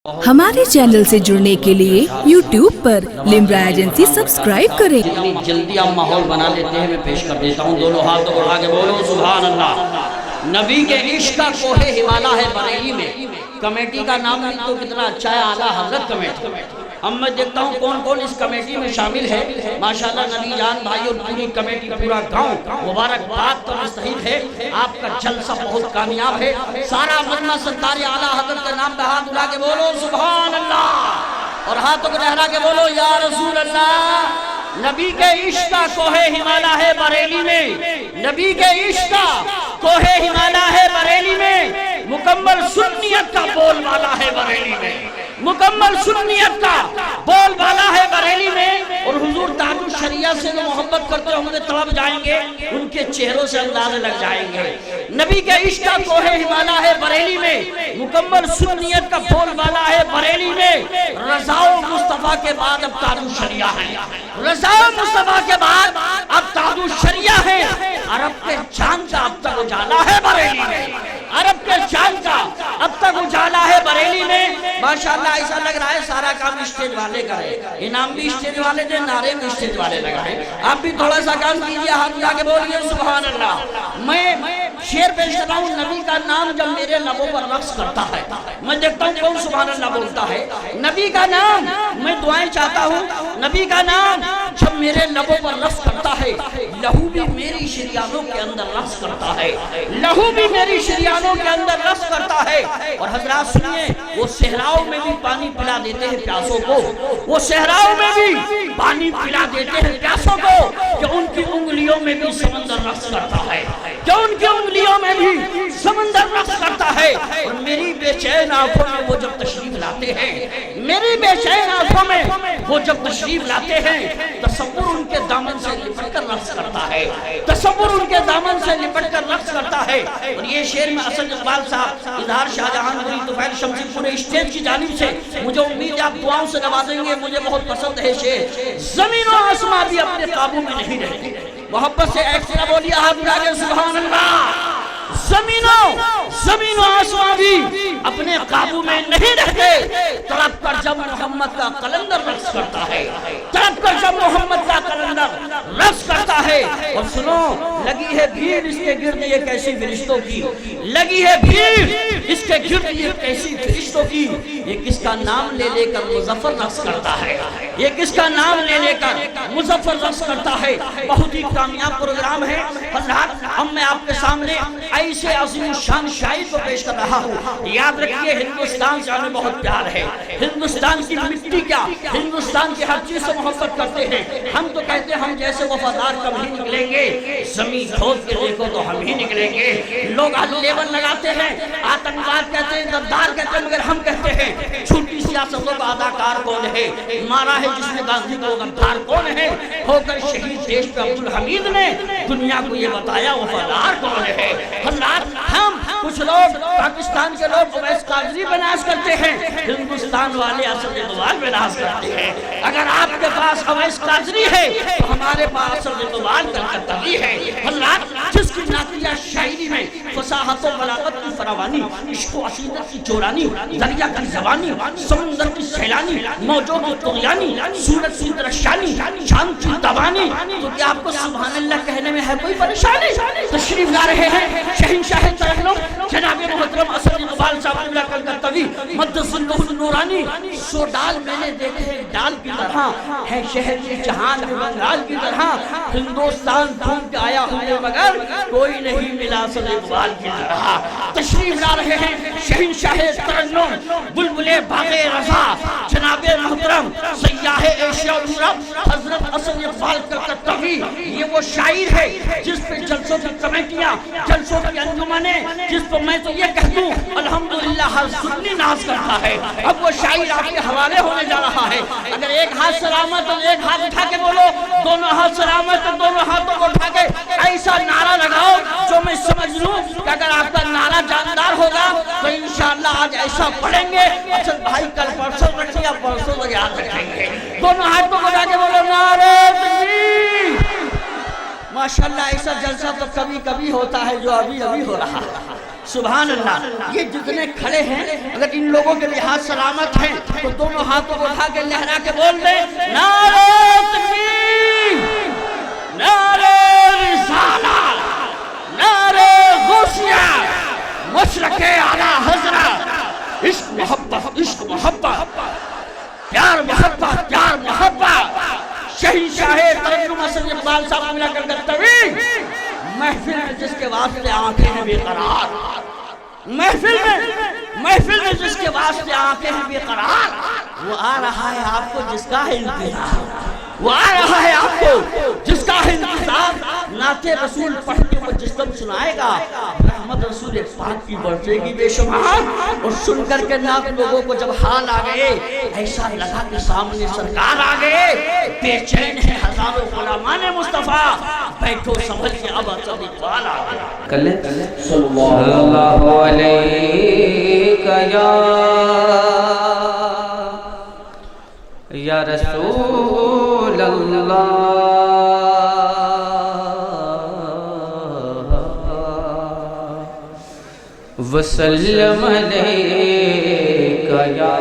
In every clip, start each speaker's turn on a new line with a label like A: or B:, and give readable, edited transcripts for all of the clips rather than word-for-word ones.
A: ہمارے چینل سے جڑنے کے لیے یوٹیوب پر لمرا ایجنسی سبسکرائب کریں۔
B: جتنی جلدی آپ ماحول بنا لیتے ہیں میں پیش کر دیتا ہوں، دونوں ہاتھوں کو اٹھا کے بولو سبحان اللہ۔ نبی کے عشق کا کوہ ہمالہ ہے بریلی میں، کمیٹی کا نام بھی تو کتنا اچھا ہے، اعلیٰ حضرت کمیٹی۔ اب میں دیکھتا ہوں کون کون اس کمیٹی میں شامل ہے۔ ماشاءاللہ نبی جان بھائی اور پوری کمیٹی، پورا گاؤں مبارکباد تو مستحق ہے، آپ کا جلسہ بہت کامیاب ہے۔ سارا مجمع سرکار اعلیٰ حضرت کے نام پہ ہاتھ اٹھا کے بولو سبحان اللہ، اور ہاتھوں کو لہرا کے بولو یا رسول اللہ۔ نبی کے عشق کا کوہ ہمالہ ہے بریلی میں، نبی کے عشق کا کوہ ہمالہ ہے بریلی میں، مکمل سنیت کا بول والا ہے بریلی میں، مکمل سنیت کا بول والا ہے بریلی میں۔ اور حضور تاج الشریعہ سے جو محبت کرتے ہوں گے تڑپ جائیں گے، ان کے چہروں سے اندازے لگ جائیں گے۔ نبی کے عشق کا کوہ ہمالہ ہے بریلی میں، مکمل سنیت کا بول والا ہے بریلی میں۔ رضا و مصطفیٰ کے بعد اب تاج الشریعہ ہے، رضا و مصطفیٰ کے بعد اب تاج الشریعہ ہے۔ عرب کے جان کا اب تک اجالا ہے بریلی میں، عرب کے جان کا اب تک اجالا ہے بریلی میں۔ ماشاءاللہ ایسا لگ رہا ہے سارا کام اسٹیج والے کا ہے، انعام بھی اسٹیج والے دے، نعرے بھی اسٹیج والے لگائے۔ آپ بھی تھوڑا سا کام کیجئے، ہاتھ اٹھا کے بولیے سبحان اللہ۔ میں شعر پیش کر رہا ہوں، نبی کا نام جب میرے لبوں پر رقص کرتا ہے، میں دیکھتا ہوں کون سبحان اللہ بولتا ہے۔ نبی کا نام میں دعائیں چاہتا ہوں، نبی کا نام جب میرے لبوں پر رقص کرتا ہے، لہو بھی میری شریانوں کے اندر رقص کرتا ہے، لہو بھی میری شریانوں کے اندر رقص کرتا ہے۔ اور حضرات سنیے، وہ صحراؤں میں بھی پانی پلا دیتے ہیں پیاسوں کو، وہ صحراؤں میں بھی پانی پلا دیتے ہیں پیاسوں کو، کہ ان کی انگلیوں میں بھی سمندر رقص کرتا ہے، کہ ان کی انگلیوں میں بھی سمندر رقص کرتا ہے۔ اور میری بے چین آنکھوں میں وہ جب تشریف لاتے ہیں، میری بے چین آنکھوں میں وہ جب تشریف لاتے ہیں، تصور ان کے دامن سے لپٹ کر رقص کرتا ہے، تصور ان کے دامن سے لپٹ کر رقص کرتا ہے۔ اور یہ شعر میں اسد اقبال صاحب، اظہار شاہجہان پوری، طفیل شمسی، پورے اسٹیج کی جانب سے مجھے امید ہے آپ دعاؤں سے نوازیں گے۔ مجھے بہت پسند ہے شعر، زمین و آسمان بھی اپنے قابو میں نہیں رہتی۔ محبت سے ایک طرح بولیے ہاتھ اٹھا کے سبحان اللہ۔ زمین و آسمان بھی اپنے قابو میں نہیں رہتے، تڑپ کر جب محمد کا قلندر رقص کرتا ہے، تڑپ کر جب محمد کا قلندر رقص کرتا ہے۔ اور سنو، لگی ہے بھیڑ اس کے گرد یہ کیسی فرشتوں کی، لگی ہے بھیڑ اس کے گرد یہ کیسی فرشتوں کی، یہ کس کا نام لے لے کر مظفر رقص کرتا ہے، یہ کس کا نام لے لے کر مظفر رقص کرتا ہے۔ بہت ہی کامیاب پروگرام ہے حضرات، ہم میں آپ کے سامنے ایسے عظیم شان شاعر کو پیش کر رہا ہوں۔ یاد رکھیے ہندوستان سے ہمیں بہت پیار ہے، ہندوستان کی مٹی کیا، ہندوستان کی ہر چیز سے محبت کرتے ہیں۔ ہم تو کہتے ہیں ہم جیسے وفادار کب ہی نکلیں گے، زمین کھود کے دیکھو تو ہم ہی نکلیں گے۔ لوگ لیبل لگاتے ہیں، آتنکواد کہتے ہیں، غدار کہتے ہیں، مگر ہم کہتے ہیں چھوٹی سیاستوں کا اداکار کون ہے، مارا ہے جس نے گاندھی کو، غدار کون ہے، ہو کر شہید دیش پہ عبدالحمید نے دنیا کو یہ بتایا وفادار کون ہے۔ حضرات ہم کچھ لوگ پاکستان کے لوگ اویس قادری پہ ناز کرتے ہیں، ہندوستان والے اسد اقبال پہ ناز کرتے ہیں۔ اگر آپ کے پاس اویس قادری ہے تو ہمارے پاس اسد اقبال کلکتوی ہے۔ حضرات جس کی نعتیہ شاعری میں فصاحت و بلاغت کی فراوانی، عشق و عقیدت کی چورانی، دریا کی زبانی، سمندر کی سیلانی، موجوں کی طغیانی، سورج کی درخشانی، چاند کی تابانی، تو کیا آپ کو سبحان اللہ کہنے میں ہے کوئی پریشانی؟ تشریف لا رہے ہیں شہنشاہ ترنم جناب محترم اسد اقبال صاحب اللہ کلکتوی مدث اللہ النورانی۔ سو ڈال میں نے دیکھے ڈال کی طرح ہے شہر کی جہان بنگال کی طرح، ہندوستان ڈھونڈ کے آیا ہوں مگر کوئی نہیں ملا اسد اقبال کی طرح۔ تشریف لا رہے ہیں شہنشاہ ترنم بلبل باغ رضا جناب محترم سیاح ایشیا و یورپ حضرت اسد اقبال کلکتوی۔ یہ وہ شاعر ہے جس پہ جلسوں کی کمیٹیاں، جلسوں کی انجمنیں، جس پہ میں تو یہ کہہ دوں الحمدللہ ہر سنی ناز کرتا ہے۔ اب وہ شاعر آپ کے حوالے ہونے جا رہا ہے۔ اگر ایک ہاتھ سلامت اور ایک ہاتھ اٹھا کے بولو، دونوں ہاتھ سلامت اور دونوں ہاتھوں کو اٹھا کے ایسا نعرہ لگاؤ جو میں سمجھ لوں کہ اگر آپ کا نعرہ جاندار ہوگا تو انشاءاللہ آج ایسا پڑھیں گے اسد بھائی کل پرسوں رکھیں یا پرسوں تک یاد رکھیں گے۔ دونوں ہاتھوں کو اٹھا کے بولو نعرہ تکبیر۔ ماشاءاللہ ایسا جلسہ تو کبھی کبھی ہوتا ہے جو ابھی ابھی ہو رہا ہے۔ سبحان اللہ. یہ جتنے کھڑے ہیں اگر ان لوگوں کے بھی ہاتھ سلامت ہیں تو دونوں ہاتھوں کو اٹھا کے لہرا کے بول دیں نعرہ تکبیر، نعرہ رسالہ، نعرہ غوثیہ، مشرق اعلیٰ حضرت، عشق محبت، عشق محبت، پیار محبت، پیار محبت. شہنشاہ ترنم اسد اقبال صاحب ملا کر طویل محفل میں جس کے واسطے آنکھیں ہیں بے قرار، محفل میں جس کے واسطے آنکھیں ہیں بے قرار، وہ آ رہا ہے آپ کو جس کا ہے انتظار، وہ آ رہا ہے آپ کو جس کا ہے انتظار. نعت رسول پڑھ کے وہ جس دم سنائے گا رحمت رسول پاک کی برسے گی بے شمار. اور سن کر کے نعت لوگوں کو جب حال آ گئے ایسا لگا کہ سامنے سرکار آ گئے، بے چین ہے ہزاروں غلامان مصطفیٰ، بیٹھو سنبھل کے اب اصل اقبال آ گیا.
C: صلی اللہ علیہ یا رسول اللہ وسلم علیک یا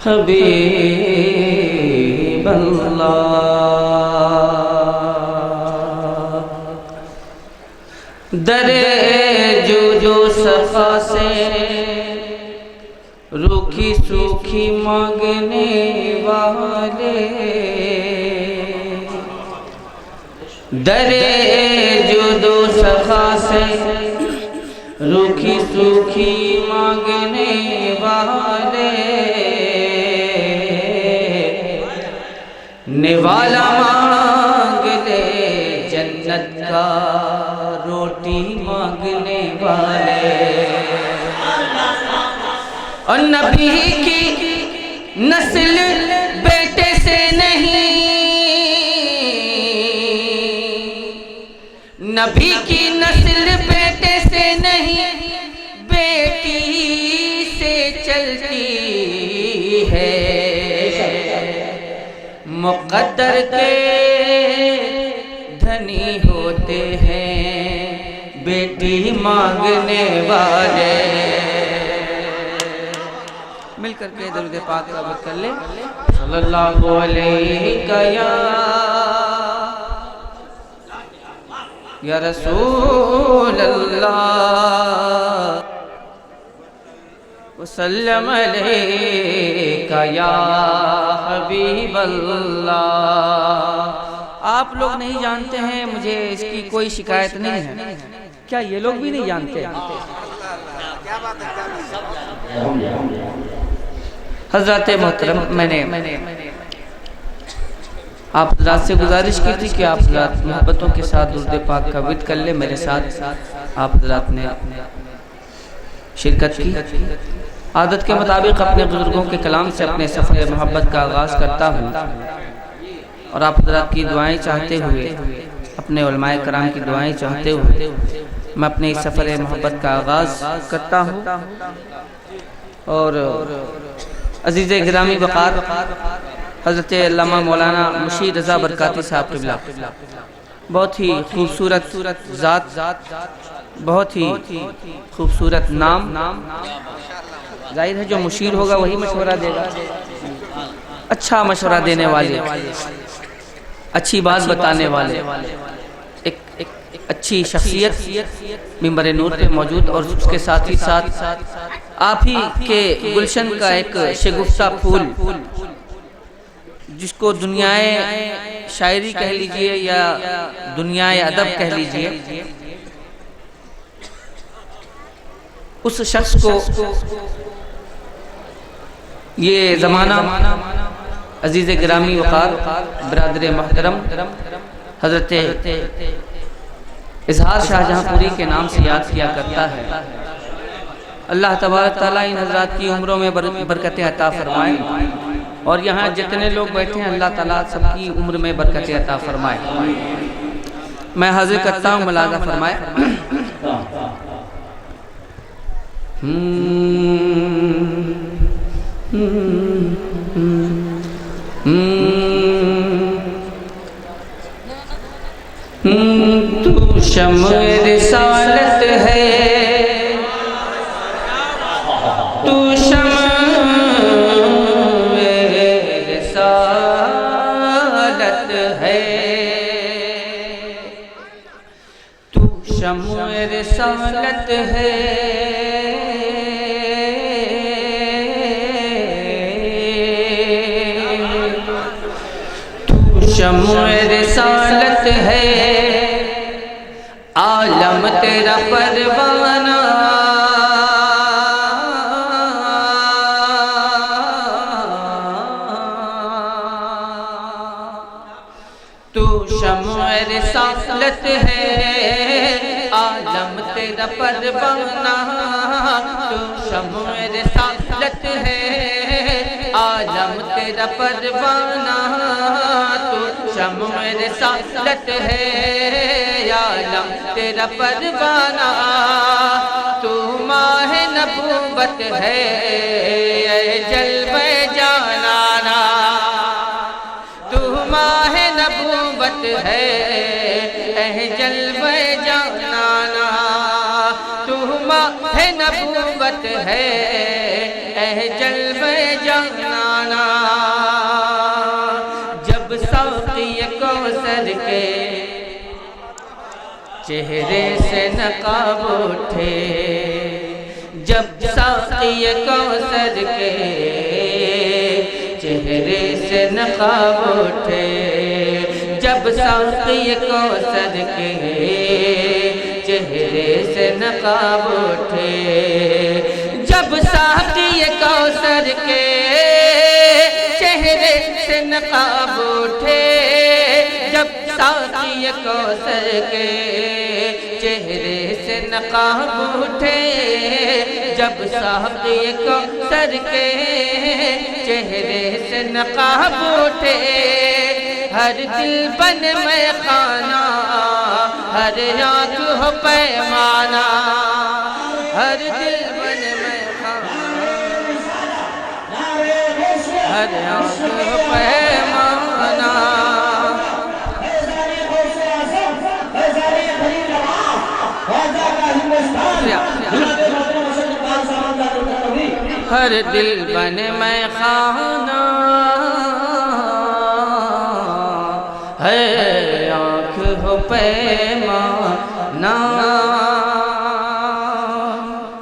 C: حبیب اللہ. در جو صفا سے روکھی سوکھی مانگنے والے، در جو صفا سے روکھی سوکھی مانگنے والے، نوالا مانگ لے جنت کا روٹی مانگنے والے. اور نبی کی نسل بیٹے سے نہیں، نبی کی نسل بیٹے سے نہیں بیٹی سے چلتی ہے. مقدر کے دھنی ہوتے ہیں بیٹی مانگنے والے. مل کر کے درود پاک ثابت کر لے صلی اللہ علیہ یا رسول اللہ وسلم علیک یا حبیب اللہ. آپ لوگ نہیں جانتے ہیں، مجھے اس کی کوئی شکایت نہیں ہے. کیا یہ لوگ بھی نہیں جانتے؟ حضرات محترم، میں نے آپ حضرات سے گزارش کی تھی کہ آپ حضرات محبتوں کے ساتھ درود پاک کا ورد کر لیں. میرے ساتھ آپ حضرات نے شرکت کی. عادت کے مطابق اپنے بزرگوں کے کلام سے اپنے سفر محبت کا آغاز کرتا ہوں اور آپ حضرات کی دعائیں چاہتے ہوئے، اپنے علماء کرام کی دعائیں چاہتے ہوئے میں اپنے سفر محبت کا آغاز کرتا ہوں. اور عزیز گرامی وقار حضرت علامہ مولانا مشیر رضا برکاتی صاحب قبلہ، بہت ہی خوبصورت ذات، بہت ہی خوبصورت نام. ظاہر ہے جو مشیر ہوگا وہی مشورہ دے گا، اچھا مشورہ دینے والے، اچھی بات بتانے والے، ایک اچھی شخصیت منبر نور پہ موجود، اور اس کے ساتھ ہی ساتھ آپ ہی کے گلشن کا ایک شگفتہ پھول، جس کو دنیائے شاعری کہہ لیجئے یا دنیائے ادب کہہ لیجئے، اس شخص کو یہ زمانہ عزیز گرامی وقار برادر محترم حضرت اظہار شاہ جہاں پوری کے نام سے یاد کیا کرتا ہے. اللہ تبارک تعالیٰ ان حضرات کی عمروں میں برکتیں عطا فرمائے، اور یہاں جتنے لوگ بیٹھے ہیں اللہ تعالیٰ سب کی عمر میں برکتیں عطا فرمائے. میں حاضر کرتا ہوں، ملاحظہ فرمائے. شمع رسالت ہے، تو شمع رسالت ہے، تو شمع رسالت ہے، تو شمع رسالت ہے، عالم تیرا پروانہ، تو شمع رسالت ہے، عالم تیرا پروانہ، تو شمع رسالت ہے، عالم تیرا پروانہ، تو شمع رسالت ہے، عالم تیرا پروانہ، تو ماہ نبوت ہے، اے جلوہ جانانا، تو ماہ نبوت ہے، اے جلوہ جانانا، تو ماہ نبوت ہے، اے جلوہ جانانا، جب ساقی کوثر کے چہرے سے نقاب اٹھے، جب ساقی کوثر کے چہرے سے نقاب اٹھے، جب ساقی کوثر کے چہرے سے نقاب اٹھے، جب ساقی کوثر کے چہرے سے نقاب اٹھے، جب ساقی کوثر کے چہرے سے نقاب اٹھے، جب ساقی کوثر کے چہرے سے نقاب اٹھے، ہر دل بن میں خانہ، ہر آنکھ ہو پیمانہ، ہر دل بن میں خانہ، ہر آنکھ ہو پیمانہ، ہر دل بن میں خانہ، ہے آنکھ ہو پیمانہ۔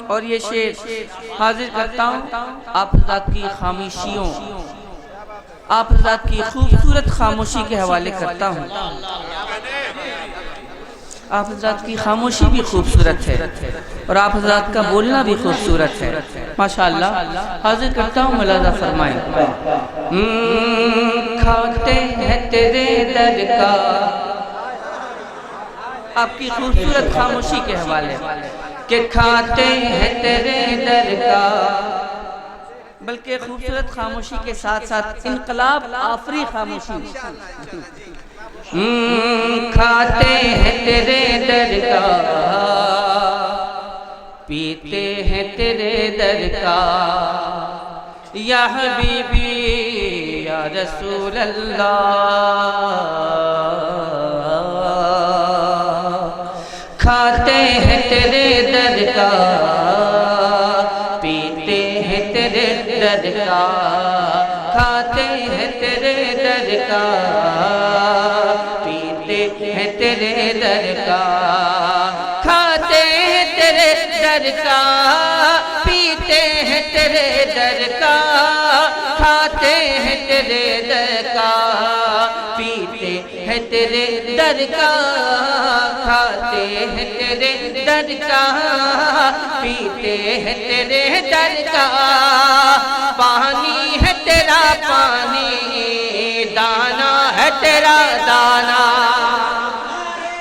C: اور یہ شعر حاضر کرتا ہوں آپ حضرات کی خاموشیوں، آپ حضرات کی خوبصورت خاموشی کے حوالے کرتا ہوں۔ آپ حضرات کی خاموشی بھی خوبصورت ہے اور آپ حضرات کا بولنا بھی خوبصورت ہے، ماشاءاللہ۔ حاضر کرتا ہوں، ملاحظہ فرمائیں۔ کھاتے ہیں تیرے در کا، آپ کی خوبصورت خاموشی کے حوالے کہ کھاتے ہیں تیرے در کا، بلکہ خوبصورت خاموشی کے ساتھ ساتھ انقلاب آفری خاموشی۔ کھاتے ہیں تیرے در کا، پیتے ہیں تیرے در کا، یا حبیبی یا رسول اللہ، کھاتے ہیں تیرے در کا، پیتے ہیں تیرے در کا، کھاتے ہیں تیرے در کا، پیتے ہیں تیرے در کا، کھاتے ہیں تیرے در کا، پیتے ہیں تیرے در کا، کھاتے ہیں تیرے در کا، پیتے ہیں تیرے در کا، کھاتے ہیں تیرے در کا، پیتے ہیں تیرے در کا، پانی ہے تیرا پانی، دانا ہے تیرا دانا،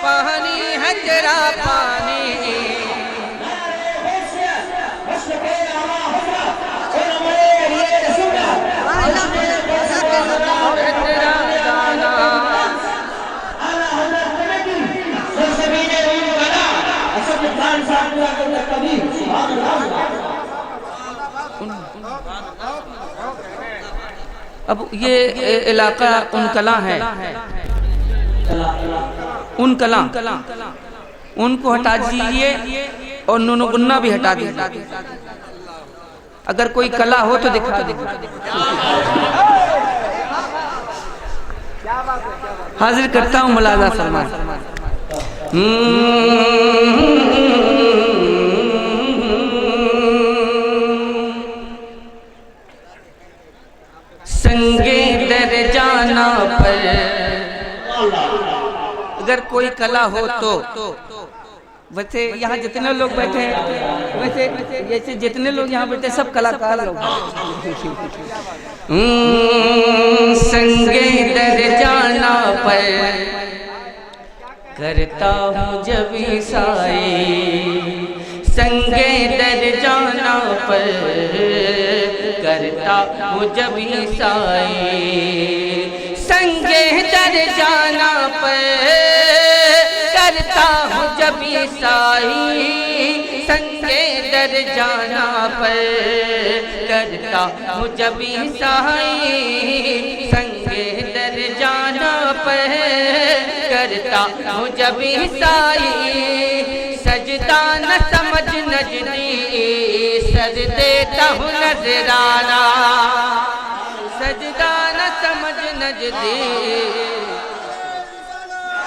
C: پانی ہے تیرا پانی، اب یہ علاقہ ان کلاں ہے، ان کلاں ان کو ہٹا دیجئے اور نون و غنہ بھی ہٹا دیجئے. اگر کوئی کلا ہو تو دکھا دیجئے. حاضر کرتا ہوں ملاحظہ فرمائیں. سنگے در جانا پر اگر کوئی کلا ہو تو ویسے یہاں جتنے لوگ بیٹھے ہیں ویسے جتنے لوگ یہاں بیٹھے سب کلاکار لوگ سنگے در جانا پر کرتا ہوں جب عیسائی. سنگے در جانا پر کرتا ہوں جب عیسائی. سنگے در جانا پر کرتا ہوں جب عیسائی. سنگے در جانا پر کرتا ہوں جب عیسائی. سنگے در جانا پر کرتا ہوں جب عیسائی. سجدہ نہ سمجھ نجدی سر دیتا ہوں نذرانہ. سجدہ نہ سمجھ نجدی.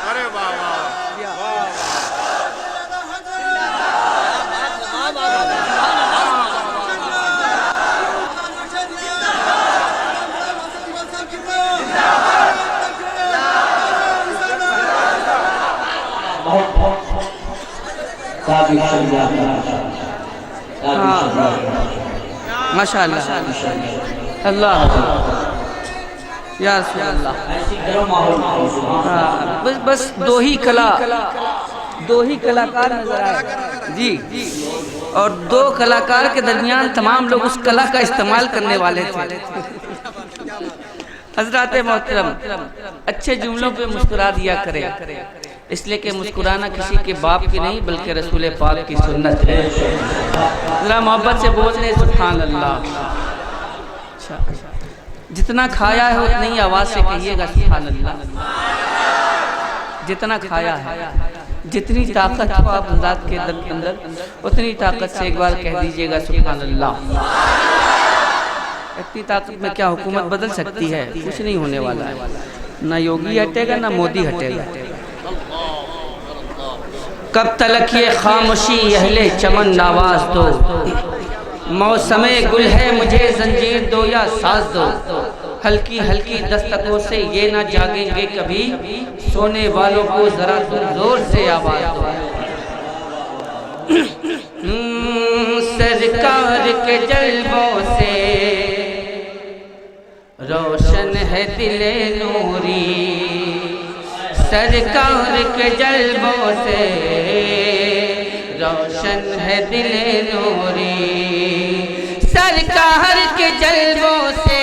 D: ارے بابا
C: ماشاء اللہ اللہ یا رسول اللہ. بس دو ہی کلاکار نظر آئے جی, اور دو کلاکار کے درمیان تمام لوگ اس کلا کا استعمال کرنے والے تھے. حضرات محترم اچھے جملوں پہ مسکرا دیا کرے, اس لیے کہ مسکرانا کسی کے باپ کی نہیں بلکہ رسول پاک کی سنت ہے. ذرا محبت سے بول رہے سبحان اللہ. جتنا کھایا ہے اتنی ہی آواز سے کہیے گا سبحان اللہ. جتنا کھایا ہے, جتنی طاقت ہو آپ ذات کے اندر اتنی طاقت سے ایک بار کہہ دیجئے گا سبحان اللہ. اتنی طاقت میں کیا حکومت بدل سکتی ہے؟ کچھ نہیں ہونے والا ہے. نہ یوگی ہٹے گا نہ مودی ہٹے گا. کب تلک یہ خاموشی اہل چمن نواز دو. موسم گل ہے مجھے زنجیر دو یا ساز دو. ہلکی ہلکی دستکوں سے یہ نہ جاگیں گے کبھی, سونے والوں کو ذرا زور سے آواز دو. سرکار کے جلووں سے روشن ہے دل نوری. سرکار کے جلووں سے روشن ہے دل نوری. سرکار کے جلووں سے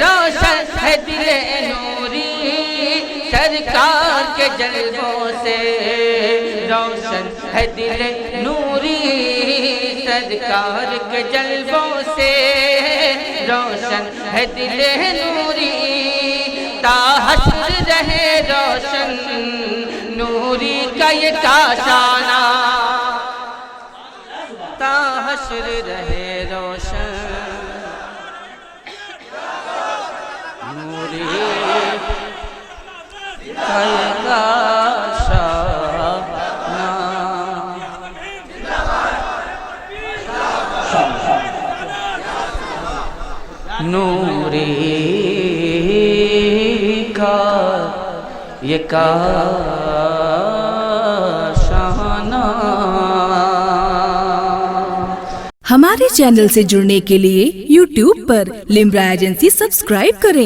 C: روشن ہے دل نوری. سرکار کے جلووں سے روشن ہے دل نوری. سرکار کے جلووں سے روشن ہے دل نوری. تا حشر رہے روشن نوری کا یہ کاشانہ. تا حشر رہے روشن نوری کا یہ کاشانہ. نوری کا یہ کاشانہ.
A: ہمارے چینل سے جڑنے کے لیے YouTube پر لمرا ایجنسی سبسکرائب کریں.